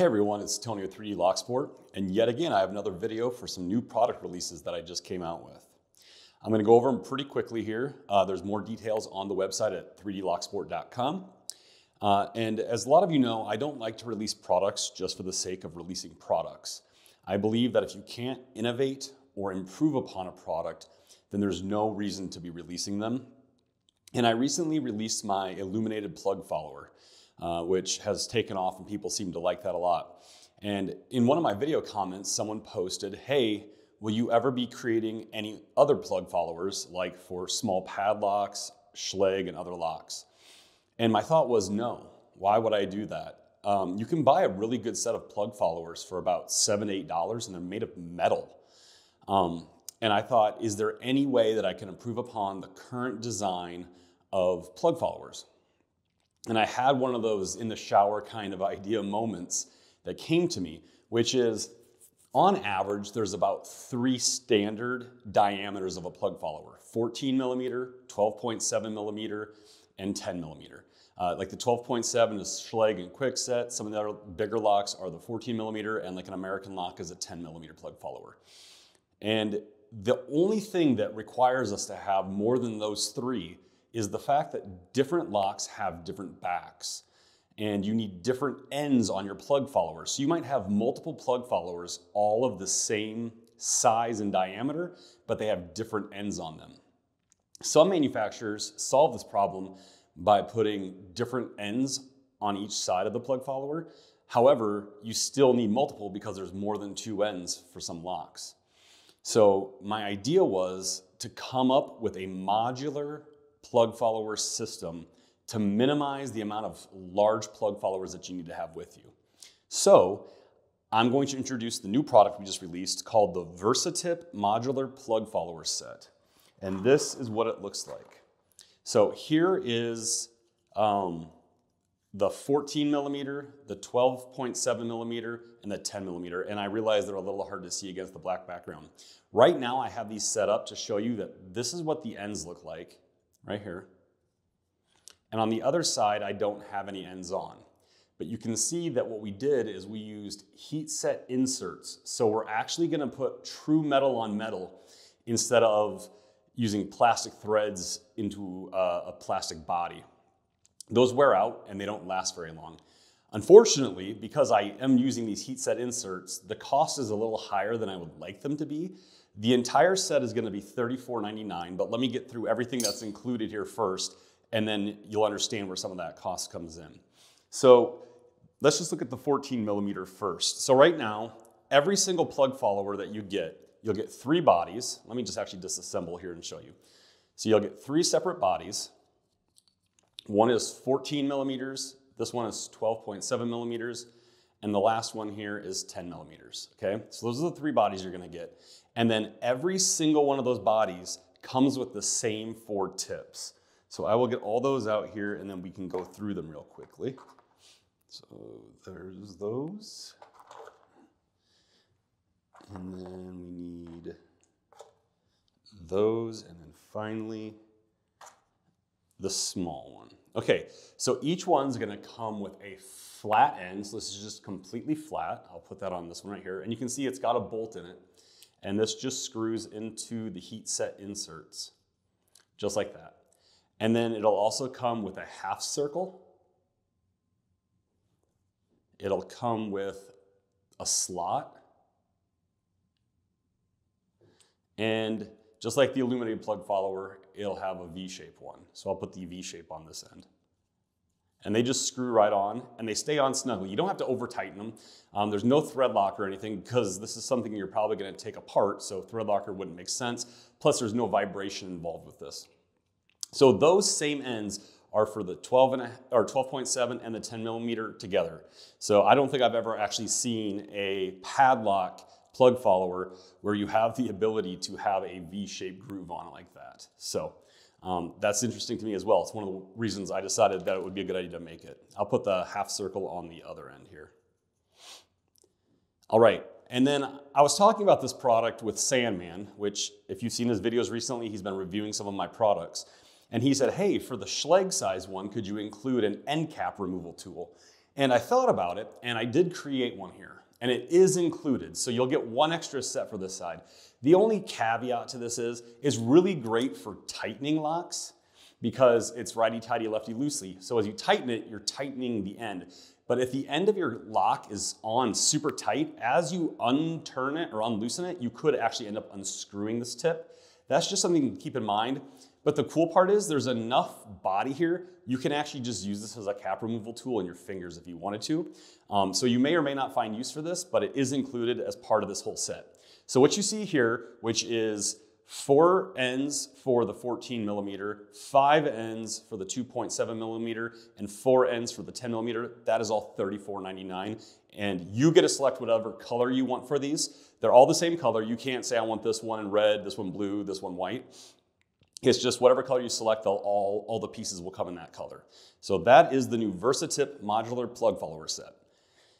Hey everyone, it's Tony with 3D Locksport, and yet again I have another video for some new product releases that I just came out with. I'm going to go over them pretty quickly here. There's more details on the website at 3dlocksport.com. And as a lot of you know, I don't like to release products just for the sake of releasing products. I believe that if you can't innovate or improve upon a product, then there's no reason to be releasing them. And I recently released my illuminated plug follower, which has taken off and people seem to like that a lot. And in one of my video comments, someone posted, hey, will you ever be creating any other plug followers like for small padlocks, Schlage, and other locks? And my thought was no. Why would I do that? You can buy a really good set of plug followers for about $7, $8, and they're made of metal. And I thought, is there any way that I can improve upon the current design of plug followers? And I had one of those in the shower kind of idea moments that came to me, which is on average, there's about 3 standard diameters of a plug follower: 14 millimeter, 12.7 millimeter, and 10 millimeter. Like the 12.7 is Schlage and Quickset. Some of the other bigger locks are the 14 millimeter, and like an American lock is a 10 millimeter plug follower. And the only thing that requires us to have more than those 3 is the fact that different locks have different backs, and you need different ends on your plug followers. So you might have multiple plug followers, all of the same size and diameter, but they have different ends on them. Some manufacturers solve this problem by putting different ends on each side of the plug follower. However, you still need multiple because there's more than 2 ends for some locks. So my idea was to come up with a modular plug follower system to minimize the amount of large plug followers that you need to have with you. So I'm going to introduce the new product we just released called the VersaTip Modular Plug Follower Set. And this is what it looks like. So here is the 14 millimeter, the 12.7 millimeter, and the 10 millimeter. And I realize they're a little hard to see against the black background. Right now I have these set up to show you that this is what the ends look like right here. And on the other side, I don't have any ends on. But you can see that what we did is we used heat set inserts. So we're actually gonna put true metal on metal instead of using plastic threads into a plastic body. Those wear out and they don't last very long. Unfortunately, because I am using these heat set inserts, the cost is a little higher than I would like them to be. The entire set is going to be $34.99, but let me get through everything that's included here first, and then you'll understand where some of that cost comes in. So let's just look at the 14 millimeter first. So right now, every single plug follower that you get, you'll get 3 bodies. Let me just actually disassemble here and show you. So you'll get 3 separate bodies. One is 14 millimeters, this one is 12.7 millimeters, and the last one here is 10 millimeters, okay? So those are the 3 bodies you're gonna get. And then every single one of those bodies comes with the same 4 tips. So I will get all those out here and then we can go through them real quickly. So there's those. And then we need those, and then finally the small one. Okay, so each one's gonna come with a flat end. So this is just completely flat. I'll put that on this one right here. And you can see it's got a bolt in it. And this just screws into the heat set inserts, just like that. And then it'll also come with a half circle. It'll come with a slot. And just like the illuminated plug follower, it'll have a V-shape one. So I'll put the V-shape on this end. And they just screw right on, and they stay on snugly. You don't have to over tighten them. There's no thread lock or anything because this is something you're probably gonna take apart, so thread locker wouldn't make sense. Plus there's no vibration involved with this. So those same ends are for the 12.7 and the 10 millimeter together. So I don't think I've ever actually seen a padlock plug follower where you have the ability to have a V-shaped groove on it like that. So that's interesting to me as well. It's one of the reasons I decided that it would be a good idea to make it. I'll put the half circle on the other end here. All right, and then I was talking about this product with Sandman, which if you've seen his videos recently, he's been reviewing some of my products. And he said, hey, for the Schlage size one, could you include an end cap removal tool? And I thought about it, and I did create one here, and it is included. So you'll get one extra set for this side. The only caveat to this is it's really great for tightening locks because it's righty-tighty, lefty-loosey. So as you tighten it, you're tightening the end. But if the end of your lock is on super tight, as you unturn it or unloosen it, you could actually end up unscrewing this tip. That's just something to keep in mind. But the cool part is there's enough body here, you can actually just use this as a cap removal tool in your fingers if you wanted to. So you may or may not find use for this, but it is included as part of this whole set. So what you see here, which is 4 ends for the 14 millimeter, 5 ends for the 2.7 millimeter, and 4 ends for the 10 millimeter, that is all $34.99. And you get to select whatever color you want for these. They're all the same color. You can't say I want this one in red, this one blue, this one white. It's just whatever color you select, all the pieces will come in that color. So that is the new VersaTip Modular Plug Follower Set.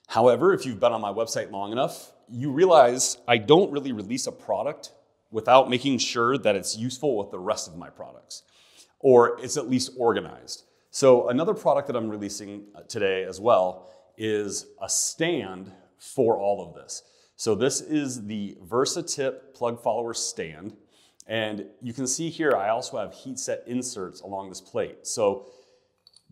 However, if you've been on my website long enough, you realize I don't really release a product without making sure that it's useful with the rest of my products, or it's at least organized. So another product that I'm releasing today as well is a stand for all of this. So this is the VersaTip Plug Follower Stand. And you can see here, I also have heat set inserts along this plate. So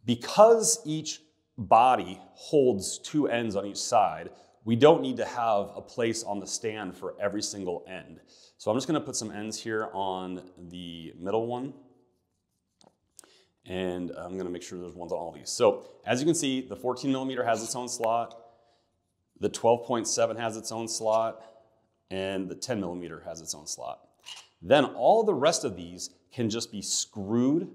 because each body holds 2 ends on each side, we don't need to have a place on the stand for every single end. So I'm just gonna put some ends here on the middle one. And I'm gonna make sure there's ones on all these. So as you can see, the 14 millimeter has its own slot, the 12.7 has its own slot, and the 10 millimeter has its own slot. Then all the rest of these can just be screwed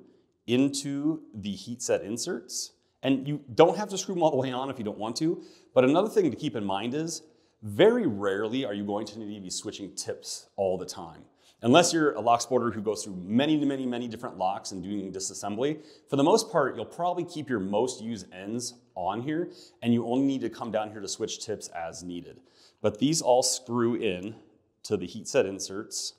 into the heat set inserts. And you don't have to screw them all the way on if you don't want to. But another thing to keep in mind is very rarely are you going to need to be switching tips all the time. Unless you're a Locksporter who goes through many different locks and doing disassembly. For the most part, you'll probably keep your most used ends on here, and you only need to come down here to switch tips as needed. But these all screw in to the heat set inserts.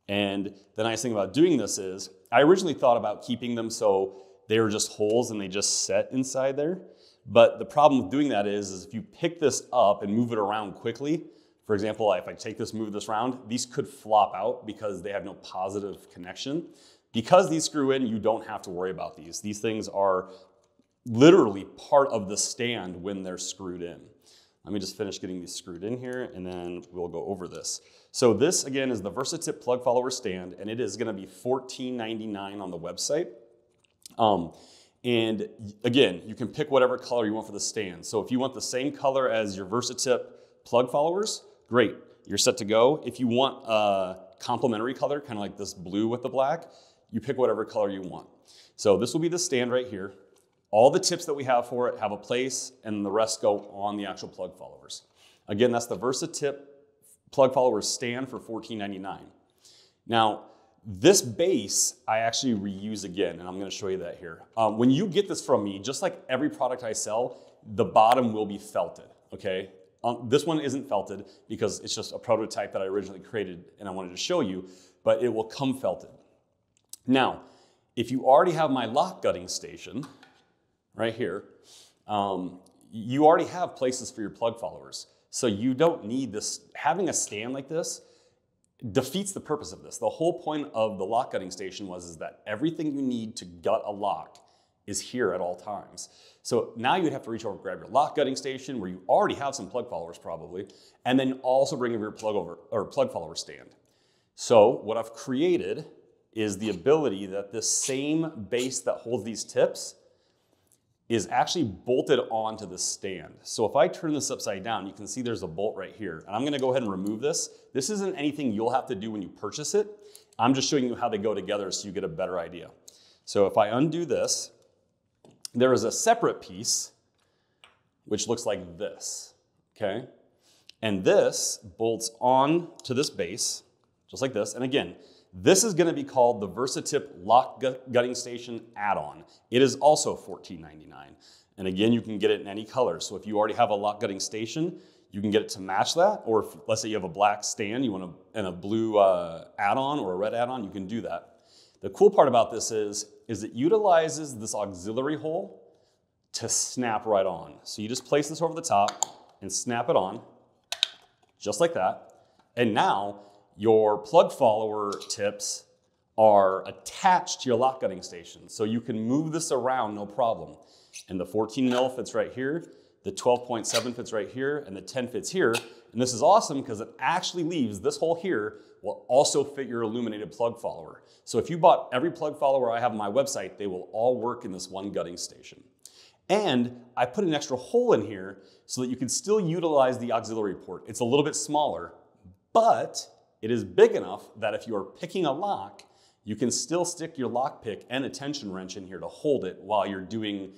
And the nice thing about doing this is, I originally thought about keeping them so they were just holes and they just set inside there. But the problem with doing that is if you pick this up and move it around quickly, for example, if I take this, move this around, these could flop out because they have no positive connection. Because these screw in, you don't have to worry about these. These things are literally part of the stand when they're screwed in. Let me just finish getting these screwed in here and then we'll go over this. So this again is the VersaTip Plug Follower Stand, and it is gonna be $14.99 on the website. And again, you can pick whatever color you want for the stand. So if you want the same color as your VersaTip plug followers, great, you're set to go. If you want a complementary color, kind of like this blue with the black, you pick whatever color you want. So this will be the stand right here. All the tips that we have for it have a place, and the rest go on the actual plug followers. Again, that's the VersaTip Plug Follower Stand for $14.99. Now, this base I actually reuse again, and I'm going to show you that here. When you get this from me, just like every product I sell, the bottom will be felted, okay? This one isn't felted because it's just a prototype that I originally created and I wanted to show you, but it will come felted. Now, if you already have my lock gutting station right here, you already have places for your plug followers. So you don't need this. Having a stand like this defeats the purpose of this. The whole point of the lock gutting station is that everything you need to gut a lock is here at all times. So now you'd have to reach over and grab your lock gutting station where you already have some plug followers probably, and then also bring over your plug follower stand. So what I've created is the ability that this same base that holds these tips is actually bolted onto the stand. So if I turn this upside down, you can see there's a bolt right here. And I'm gonna go ahead and remove this. This isn't anything you'll have to do when you purchase it. I'm just showing you how they go together so you get a better idea. So if I undo this, there is a separate piece which looks like this, okay? And this bolts on to this base, just like this. And again, this is gonna be called the VersaTip Lock Gutting Station Add-on. It is also $14.99. And again, you can get it in any color. So if you already have a lock gutting station, you can get it to match that. Or if, let's say you have a black stand, you want a blue add-on or a red add-on, you can do that. The cool part about this is it utilizes this auxiliary hole to snap right on. So you just place this over the top and snap it on, just like that. And now your plug follower tips are attached to your lock gutting station. So you can move this around, no problem. And the 14 mil fits right here, the 12.7 fits right here, and the 10 fits here. And this is awesome because it actually leaves this hole here will also fit your illuminated plug follower. So if you bought every plug follower I have on my website, they will all work in this one gutting station. And I put an extra hole in here so that you can still utilize the auxiliary port. It's a little bit smaller, but it is big enough that if you are picking a lock, you can still stick your lock pick and a tension wrench in here to hold it while you're doing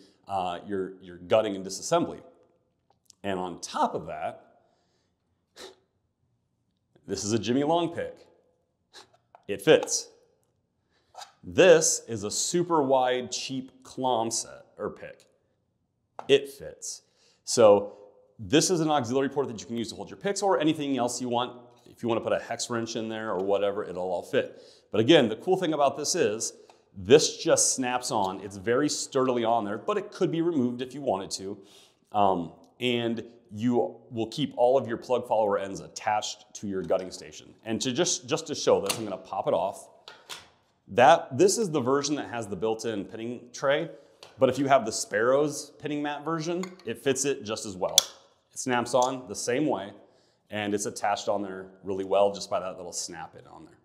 your gutting and disassembly. And on top of that, this is a Jimmy Long pick. It fits. This is a super wide, cheap clom set or pick. It fits. So this is an auxiliary port that you can use to hold your picks or anything else you want. If you want to put a hex wrench in there or whatever, it'll all fit. But again, the cool thing about this is this just snaps on. It's very sturdily on there, but it could be removed if you wanted to. And you will keep all of your plug follower ends attached to your gutting station. And to just to show this, I'm going to pop it off. This is the version that has the built-in pinning tray, but if you have the Sparrows pinning mat version, it fits it just as well. It snaps on the same way, and it's attached on there really well just by that little snap in on there.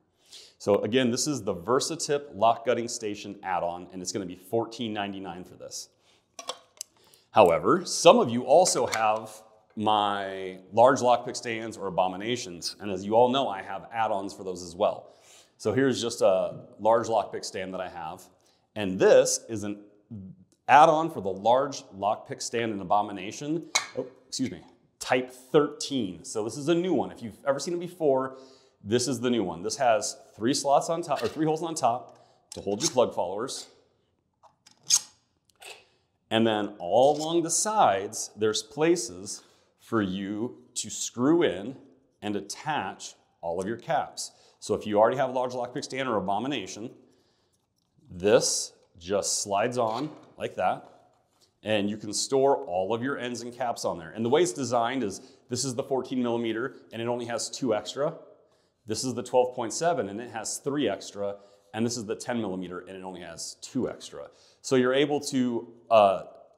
So again, this is the VersaTip lock gutting station add-on, and it's going to be $14.99 for this. However, some of you also have my large lockpick stands or abominations, and as you all know, I have add-ons for those as well. So here's just a large lockpick stand that I have, and this is an add-on for the large lockpick stand and abomination, type 13. So this is a new one. If you've ever seen it before, this is the new one. This has 3 slots on top, or 3 holes on top to hold your plug followers. And then all along the sides, there's places for you to screw in and attach all of your caps. So if you already have a large lockpick stand or abomination, this just slides on like that, and you can store all of your ends and caps on there. And the way it's designed is, this is the 14 millimeter, and it only has 2 extra. This is the 12.7, and it has 3 extra. And this is the 10 millimeter, and it only has 2 extra. So you're able to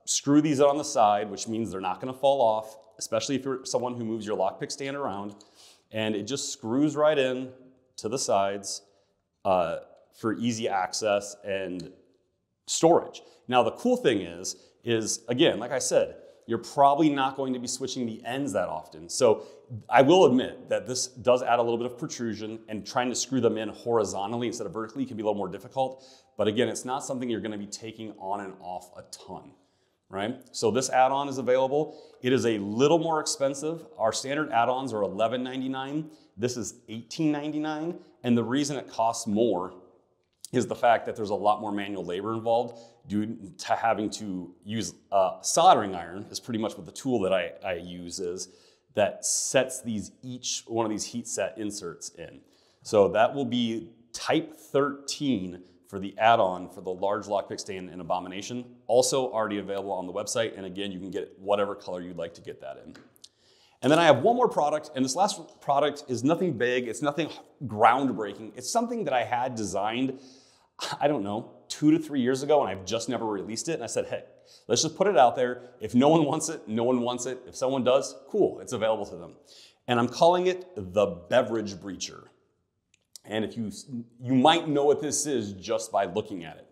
screw these on the side, which means they're not gonna fall off, especially if you're someone who moves your lockpick stand around. And it just screws right in to the sides for easy access and storage. Now the cool thing is again, like I said, you're probably not going to be switching the ends that often. So I will admit that this does add a little bit of protrusion, and trying to screw them in horizontally instead of vertically can be a little more difficult. But again, it's not something you're gonna be taking on and off a ton, right? So this add-on is available. It is a little more expensive. Our standard add-ons are $11.99. This is $18.99. And the reason it costs more is the fact that there's a lot more manual labor involved due to having to use soldering iron is pretty much what the tool that I use is, that sets each one of these heat set inserts in. So that will be type 13 for the add-on for the large lockpick stand and abomination. Also already available on the website, and again, you can get whatever color you'd like to get that in. And then I have one more product, and this last product is nothing big, it's nothing groundbreaking. It's something that I had designed, I don't know, 2 to 3 years ago, and I've just never released it. And I said, hey, let's just put it out there. If no one wants it, no one wants it. If someone does, cool, it's available to them. And I'm calling it the beverage breacher. And if you might know what this is just by looking at it.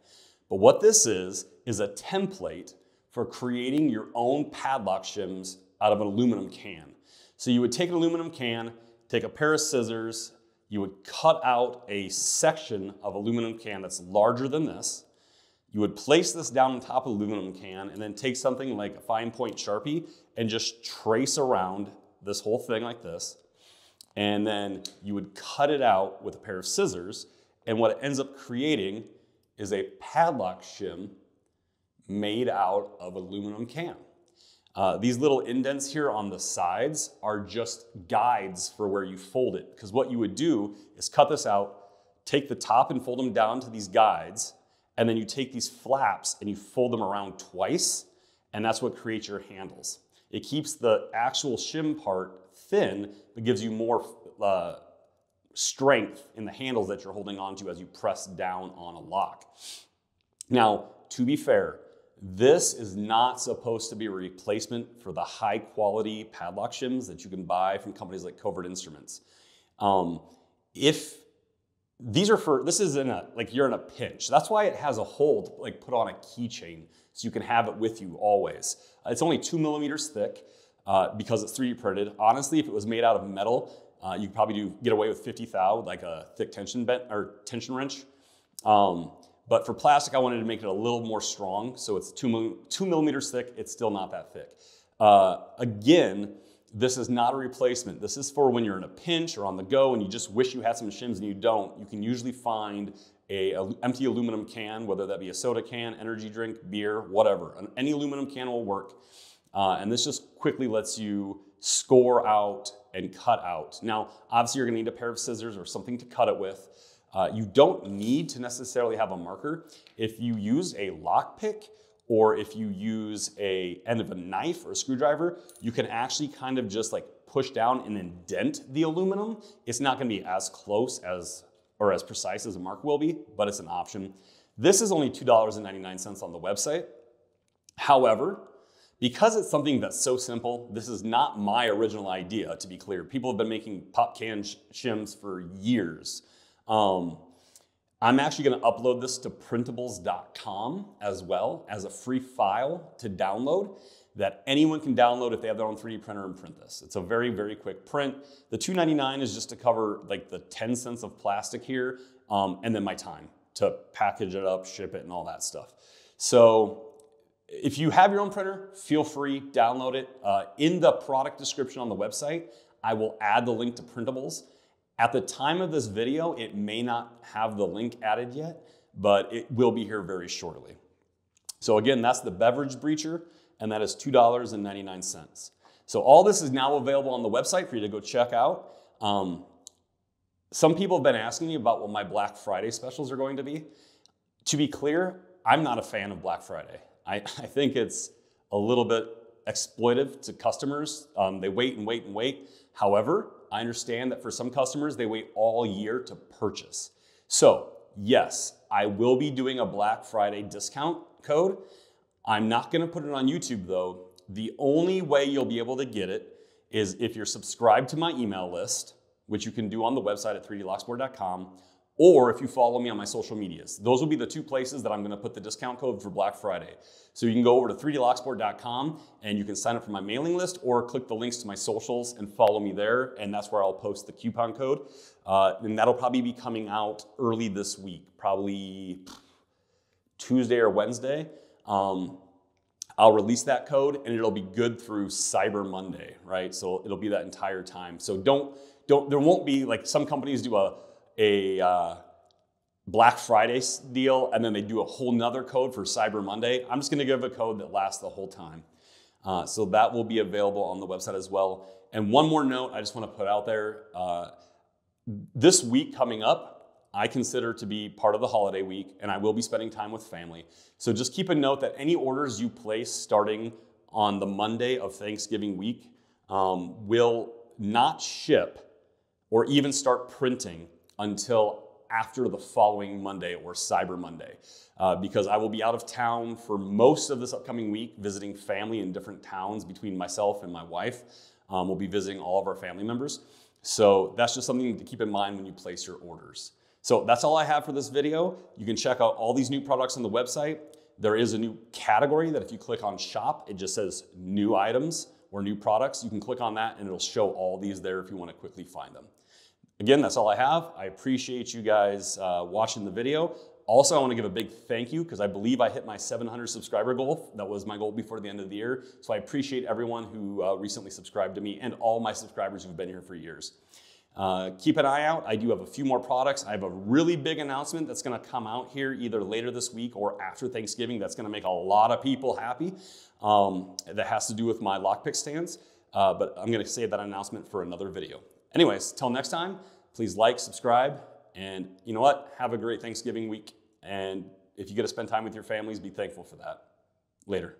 But what this is a template for creating your own padlock shims out of an aluminum can. So you would take an aluminum can, take a pair of scissors, you would cut out a section of aluminum can that's larger than this. You would place this down on top of the aluminum can and then take something like a fine point Sharpie and just trace around this whole thing like this. And then you would cut it out with a pair of scissors. And what it ends up creating is a padlock shim made out of aluminum can. These little indents here on the sides are just guides for where you fold it. Because what you would do is cut this out, take the top and fold them down to these guides, and then you take these flaps and you fold them around twice, and that's what creates your handles. It keeps the actual shim part thin, but gives you more strength in the handles that you're holding onto as you press down on a lock. Now, to be fair, this is not supposed to be a replacement for the high quality padlock shims that you can buy from companies like Covert Instruments. If these are for, this is in a, like you're in a pinch. That's why it has a hole to like put on a keychain so you can have it with you always. It's only 2 millimeters thick because it's 3D printed. Honestly, if it was made out of metal, you could probably get away with 50 thou, like a thick tension wrench. But for plastic, I wanted to make it a little more strong. So it's 2 millimeters thick. It's still not that thick. Again, this is not a replacement. This is for when you're in a pinch or on the go and you just wish you had some shims and you don't. You can usually find an empty aluminum can, whether that be a soda can, energy drink, beer, whatever. Any aluminum can will work. And this just quickly lets you score out and cut out. Now, obviously you're gonna need a pair of scissors or something to cut it with. You don't need to necessarily have a marker. If you use a lock pick or if you use a end of a knife or a screwdriver, you can actually kind of just like push down and indent the aluminum. It's not gonna be as close as, or as precise as a marker will be, but it's an option. This is only $2.99 on the website. However, because it's something that's so simple, this is not my original idea, to be clear. People have been making pop can shims for years. I'm actually gonna upload this to printables.com as well as a free file to download that anyone can download if they have their own 3D printer and print this. It's a very, very quick print. The $2.99 is just to cover like the 10 cents of plastic here and then my time to package it up, ship it, and all that stuff. So if you have your own printer, feel free, download it. In the product description on the website, I will add the link to Printables. At the time of this video, it may not have the link added yet, but it will be here very shortly. So again, that's the beverage breacher, and that is $2.99. So all this is now available on the website for you to go check out. Some people have been asking me about what my Black Friday specials are going to be. To be clear, I'm not a fan of Black Friday. I think it's a little bit exploitive to customers. They wait and wait and wait. However, I understand that for some customers, they wait all year to purchase. So yes, I will be doing a Black Friday discount code. I'm not gonna put it on YouTube though. The only way you'll be able to get it is if you're subscribed to my email list, which you can do on the website at 3dlocksport.com, or if you follow me on my social medias. Those will be the two places that I'm gonna put the discount code for Black Friday. So you can go over to 3dlocksport.com and you can sign up for my mailing list or click the links to my socials and follow me there, and that's where I'll post the coupon code. And that'll probably be coming out early this week, probably Tuesday or Wednesday. I'll release that code and it'll be good through Cyber Monday, right? So it'll be that entire time. So there won't be, like some companies do a Black Friday deal and then they do a whole nother code for Cyber Monday. I'm just gonna give a code that lasts the whole time. So that will be available on the website as well. And one more note I just wanna put out there. This week coming up, I consider to be part of the holiday week and I will be spending time with family. So just keep a note that any orders you place starting on the Monday of Thanksgiving week will not ship or even start printing until after the following Monday or Cyber Monday, because I will be out of town for most of this upcoming week visiting family in different towns between myself and my wife. We'll be visiting all of our family members. So that's just something to keep in mind when you place your orders. So that's all I have for this video. You can check out all these new products on the website. There is a new category that if you click on shop, it just says new items or new products. You can click on that and it'll show all these there if you want to quickly find them. Again, that's all I have. I appreciate you guys watching the video. Also, I want to give a big thank you because I believe I hit my 700 subscriber goal. That was my goal before the end of the year. So I appreciate everyone who recently subscribed to me and all my subscribers who've been here for years. Keep an eye out. I do have a few more products. I have a really big announcement that's going to come out here either later this week or after Thanksgiving. That's going to make a lot of people happy. That has to do with my lockpick stands. But I'm going to save that announcement for another video. Anyways, till next time, please like, subscribe, and you know what? Have a great Thanksgiving week. And if you get to spend time with your families, be thankful for that. Later.